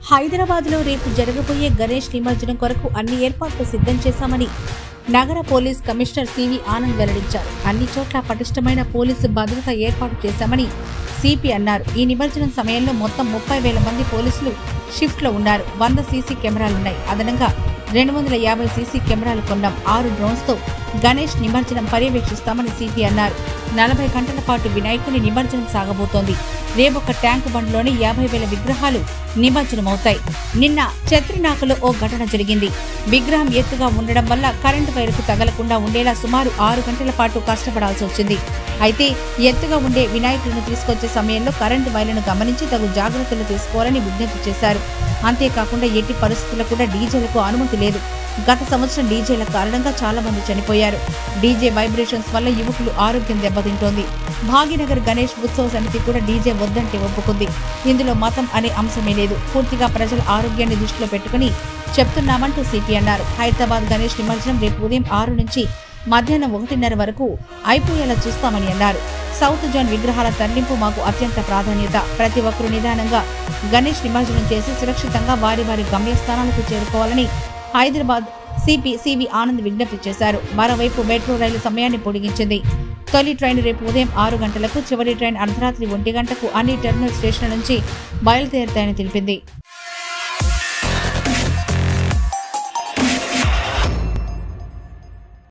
హైదరాబాద్లో రేపు జరగబోయే గణేష్ నిమజ్జనం కొరకు అన్ని ఏర్పాట్లు సిద్ధం చేశామని నగర పోలీస్ కమిషనర్ సివి ఆనంద్ వెల్లడించారు. అన్ని చోట్ల పటిష్టమైన పోలీసు భద్రత ఏర్పాటు చేశామని సిపి అన్నారు. ఈ నిమజ్జనం సమయంలో మొత్తం 30,000 మంది పోలీసులు షిఫ్ట్లో ఉన్నారు. 100 సీసీ కెమెరాలున్నాయి. అదనంగా 250 సీసీ కెమెరాలు కొన్నాం. 6 డ్రోన్స్తో గణేష్ నిమజ్జనం పర్యవేక్షిస్తామని సిపి అన్నారు. 40 గంటల పాటు వినాయకుని నిమజ్జనం సాగబోతోంది. రేపొక ట్యాంకు బండ్లోని 50,000 విగ్రహాలు నిమజ్జనమవుతాయి. నిన్న చత్రినాకలో ఓ ఘటన జరిగింది. విగ్రహం ఎత్తుగా ఉండడం వల్ల కరెంటు వైరుకు తగలకుండా ఉండేలా సుమారు 6 గంటల పాటు కష్టపడాల్సి వచ్చింది. అయితే ఎత్తుగా ఉండే వినాయకులను తీసుకొచ్చే సమయంలో కరెంటు వైర్లను గమనించి తగు జాగ్రత్తలు తీసుకోవాలని విజ్ఞప్తి చేశారు. అంతేకాకుండా ఎట్టి పరిస్థితుల్లో కూడా డీజేలకు అనుమతి లేదు. గత సంవత్సరం డీజేల కారణంగా చాలా మంది చనిపోయారు. డీజే వైబ్రేషన్స్ వల్ల యువకులు ఆరోగ్యం దెబ్బతింటోంది. భాగ్యనగర్ గణేష్ ఉత్సవ సమితి కూడా డీజే వద్దంటే ఒప్పుకుంది. ఇందులో మతం అనే అంశమే లేదు. పూర్తిగా ప్రజల ఆరోగ్యాన్ని దృష్టిలో పెట్టుకుని చెప్తున్నామంటూ సిపి అన్నారు. హైదరాబాద్ గణేష్ నిమజ్జనం రేపు ఉదయం 6 నుంచి మధ్యాహ్నం 1:30 వరకు అయిపోయేలా చూస్తామని అన్నారు. సౌత్ జోన్ విగ్రహాల తరలింపు మాకు అత్యంత ప్రాధాన్యత. ప్రతి ఒక్కరూ నిదానంగా గణేష్ నిమజ్జనం చేసి సురక్షితంగా వారి వారి గమ్యస్థానాలకు చేరుకోవాలని హైదరాబాద్ సిపి సివి ఆనంద్ విజ్ఞప్తి చేశారు. మరోవైపు మెట్రో రైలు సమయాన్ని పొడిగించింది. తొలి ట్రైన్ రేపు ఉదయం 6 గంటలకు, చివరి ట్రైన్ అర్ధరాత్రి 1 గంటకు అన్ని టెర్మినల్ స్టేషన్ల నుంచి బయలుదేరుతాయని తెలిపింది.